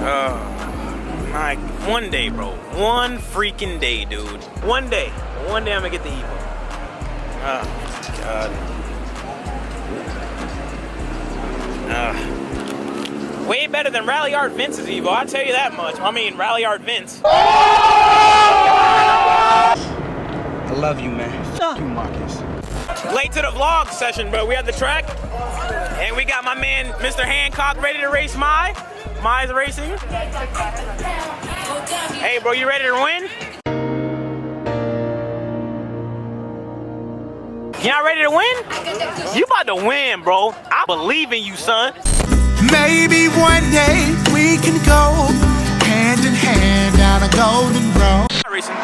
Like, one day, bro. One freaking day, dude. One day. One day I'm gonna get the Evo. Oh, God. Way better than Rally Art Vince's Evo, I'll tell you that much. I mean, Rally Art Vince. I love you, man. Fuck you, Marcus. Late to the vlog session, bro. We at the track, and we got my man, Mr. Hancock, ready to race Mai's racing. Hey, bro, you ready to win? Y'all ready to win? You about to win, bro. I believe in you, son. Maybe one day we can go hand in hand down a golden road. Racing.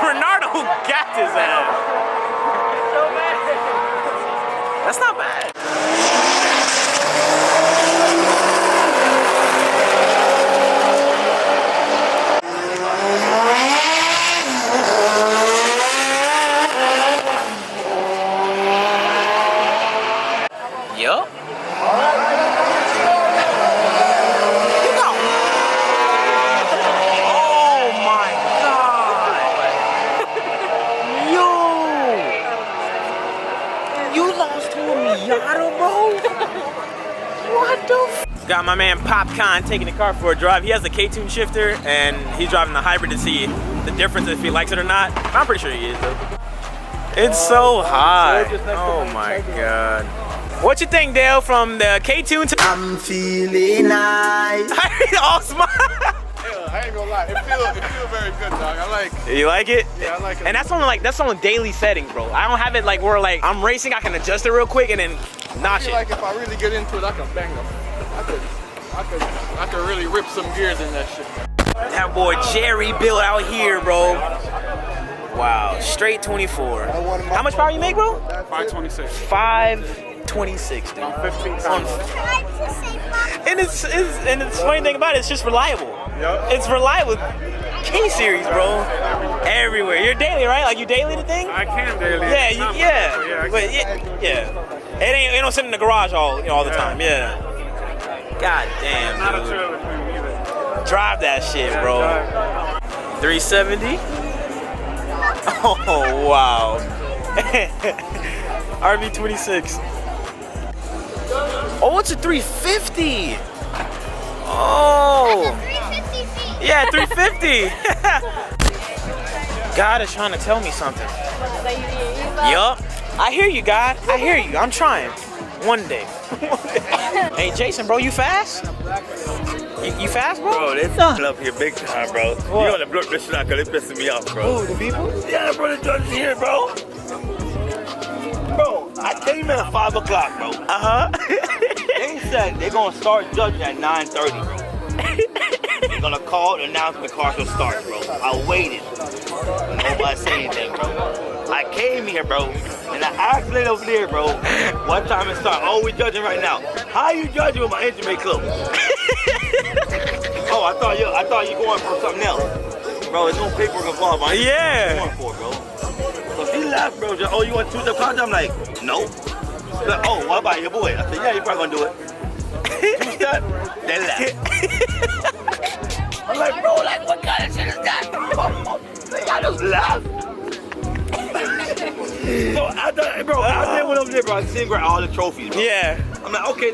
Renardo got his ass. That's not bad. Yup. Oh my God. Yo. You lost to a Miata, bro? What the f? Got my man Popcorn taking the car for a drive. He has the K-Tune shifter and he's driving the hybrid to see the difference if he likes it or not. I'm pretty sure he is though. It's so high. Oh my God. What you think, Dale, from the K-Tune to... I'm feeling nice. All smile. Yeah, I ain't gonna lie. It feel very good, dog. I like it. You like it? Yeah, I like it. And that's on daily settings, bro. I don't have it like where like I'm racing, I can adjust it real quick and then notch I feel it. like if I really get into it, I can bang them. I could really rip some gears in that shit. That boy Jerry built out here, bro. Wow, straight 24. How much power you make, bro? 526. 526, dude. 15 times. And it's funny thing about it, it's just reliable. Yep. It's reliable. K-series, bro. Everywhere. You're daily, right? Like you daily the thing? I can daily. Yeah, yeah. But yeah. It don't sit in the garage all the time. Yeah. God damn, Not a dude. trailer for me either. Drive that shit, bro. 370. Oh wow. RV26. Oh, it's a 350. Oh. Yeah, 350. God is trying to tell me something. Yup. I hear you, God. I hear you. I'm trying. One day. Hey, Jason, bro, you fast? You fast, bro? Bro, they fucking up here big time, bro. What? You wanna blurt this shit out because they pissing me off, bro. Who, the people? Yeah, bro, the judge is here, bro. Bro, I came in at 5 o'clock, bro. Uh-huh. They said they're gonna start judging at 9:30. They're gonna call and announce when the car will start, bro. I waited. Nobody said anything, bro. I came here, bro, and I asked it over there, bro, what time it start? Oh, we judging right now. How you judging with my engine bay closed? Oh, I thought you going for something else. Bro, there's no paperwork involved. What you going for, bro? So she left, bro. Just, oh, you want to choose the contract? I'm like, no. She's like, oh, what about your boy? I said, yeah, you're probably gonna do it. Choose that, they left. I'm like, bro, like, what kind of shit is that? They got us left. So after, bro, after they went over there, bro, I seen all the trophies, bro. Yeah. I'm like, okay,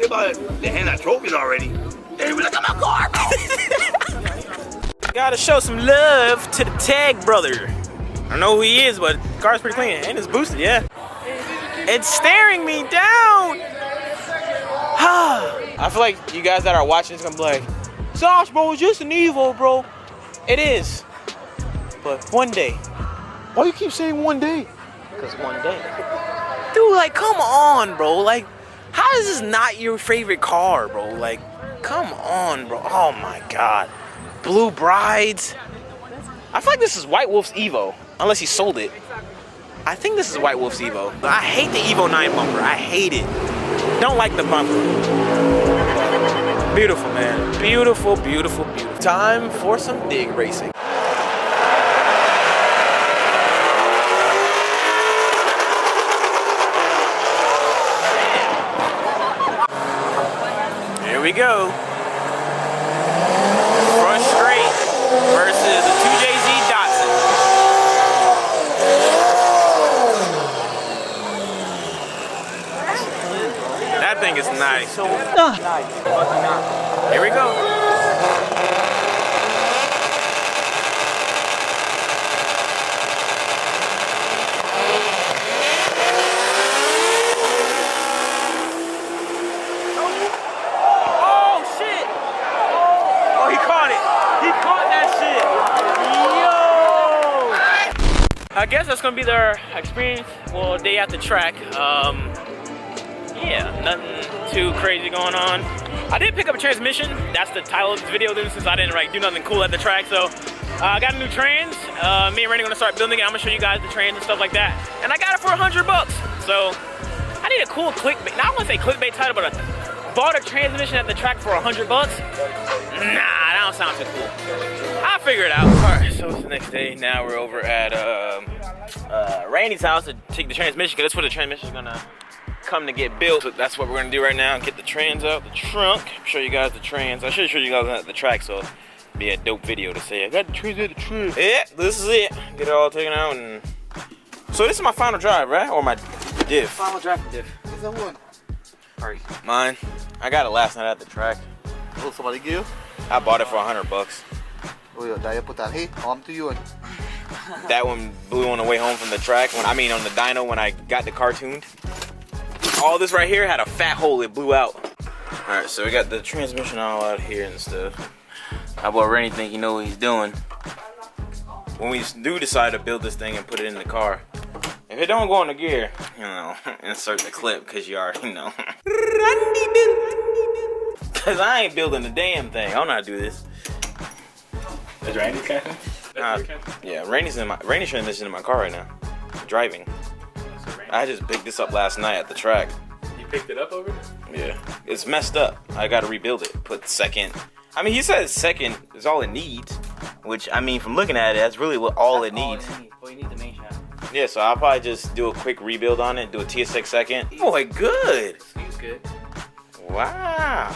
they hand out trophies already. They were like, I'm my car, bro. Gotta show some love to the Tag brother. I don't know who he is, but the car's pretty clean. And it's boosted, yeah. It's staring me down. I feel like you guys that are watching is gonna be like, Zosh, bro, it's just an Evo, bro. It is. But one day. Why you keep saying one day? Because one day. Dude, like, come on, bro. Like, how is this not your favorite car, bro? Like, come on, bro. Oh my God. Blue Brides. I feel like this is White Wolf's Evo, unless he sold it. I think this is White Wolf's Evo. I hate the Evo 9 bumper. I hate it. Don't like the bumper. Beautiful, man. Beautiful, beautiful, beautiful. Time for some dig racing. we go. Front straight versus a 2JZ Datsun. That thing is nice. Here we go. I guess that's gonna be their experience. Well, day at the track. Yeah, nothing too crazy going on. I did pick up a transmission. That's the title of this video, then, since I didn't like do nothing cool at the track. So I got a new trans. Me and Randy are gonna start building it. I'm gonna show you guys the trans and stuff like that. And I got it for $100. So I need a cool clickbait. Not I want to say clickbait title, but bought a transmission at the track for $100. Nah, that don't sound too cool. I'll figure it out. All right, so it's the next day. Now we're over at Randy's house to take the transmission, because that's where the transmission is gonna come to get built. So that's what we're gonna do right now. Get the trans out the trunk. Show you guys the trans. I should show you guys at the track, so it'd be a dope video to say I got the trans at the track. Yeah, this is it. Get it all taken out, and so this is my final drive, right? Or my diff. Final drive for diff. Is that one? Alright, mine. I got it last night at the track. Oh, somebody give you? I bought it for $100. Oh, yeah, dahil po tayo. On to you. That one blew on the way home from the track. On the dyno when I got the car tuned. All this right here had a fat hole. It blew out. All right, so we got the transmission all out here and stuff. I bought Randy think he know what he's doing. When we do decide to build this thing and put it in the car, if it don't go in the gear, you know, insert the clip, because you already know. Because I ain't building the damn thing. I don't know how to do this. Is Randy catching? Yeah, Randy's transmission in my car right now. Driving. I just picked this up last night at the track. You picked it up over there? Yeah. It's messed up. I gotta rebuild it. Put second. I mean, he says second is all it needs. Which, I mean, from looking at it, that's really all it needs. Well, you need the main shaft. Yeah, so I'll probably just do a quick rebuild on it, do a TSX second. Boy, good. Seems good. Wow.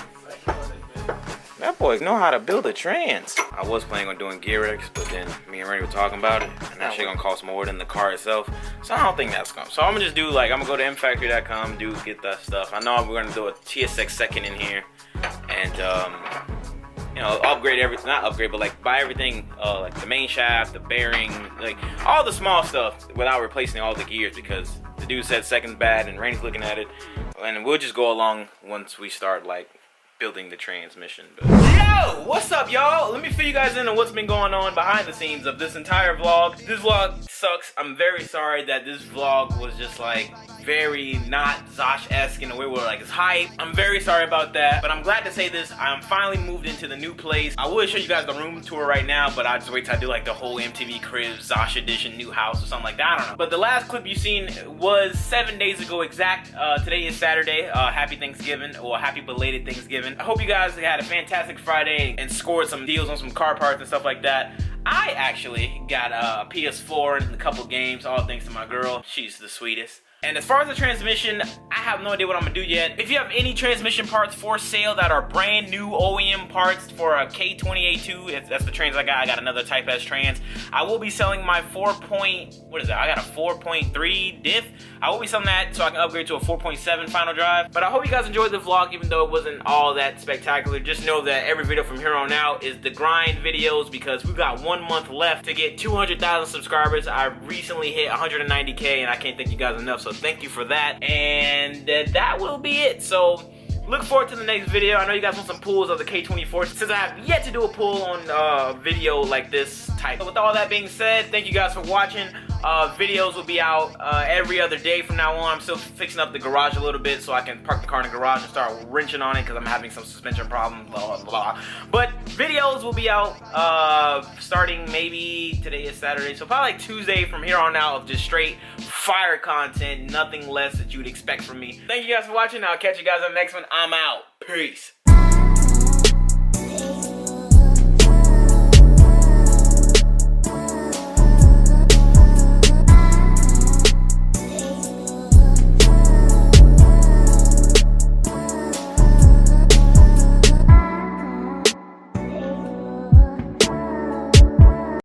That boy know how to build a trans. I was planning on doing gear X, but then me and Randy were talking about it, and that shit gonna cost more than the car itself. So I don't think that's gonna. So I'm gonna just do I'm gonna go to mfactory.com, get that stuff. I know we're gonna do a TSX second in here, and you know, upgrade everything. Not upgrade, but like buy everything, like the main shaft, the bearing, like all the small stuff without replacing all the gears, because the dude said second's bad, and Randy's looking at it, and we'll just go along once we start building the transmission. But yo, what's up, y'all? Let me fill you guys in on what's been going on behind the scenes of this entire vlog. This vlog sucks. I'm very sorry that this vlog was just very not Zosh-esque in a way where it's hype. I'm very sorry about that, but I'm glad to say this. I'm finally moved into the new place. I would show you guys the room tour right now, but I'll just wait till I do the whole MTV Cribs Zosh edition new house or something like that. I don't know. But the last clip you seen was 7 days ago exact. Today is Saturday. Happy Thanksgiving, or happy belated Thanksgiving. I hope you guys had a fantastic Friday and scored some deals on some car parts and stuff like that. I actually got a PS4 and a couple games, all thanks to my girl. She's the sweetest. And as far as the transmission, I have no idea what I'm gonna do yet. If you have any transmission parts for sale that are brand new OEM parts for a K24, if that's the trans I got another Type S trans. I will be selling my I got a 4.3 diff. I will be selling that so I can upgrade to a 4.7 final drive. But I hope you guys enjoyed the vlog, even though it wasn't all that spectacular. Just know that every video from here on out is the grind videos, because we've got 1 month left to get 200,000 subscribers. I recently hit 190K, and I can't thank you guys enough, so thank you for that. And that will be it. So look forward to the next video. I know you guys want some pulls of the K24, since I have yet to do a pull on a video like this type. So with all that being said, thank you guys for watching. Videos will be out every other day from now on. I'm still fixing up the garage a little bit so I can park the car in the garage and start wrenching on it, because I'm having some suspension problems, blah, blah, blah. But videos will be out starting maybe, today is Saturday, so probably Tuesday from here on out, of just straight fire content, nothing less that you'd expect from me. Thank you guys for watching. I'll catch you guys on the next one. I'm out. Peace.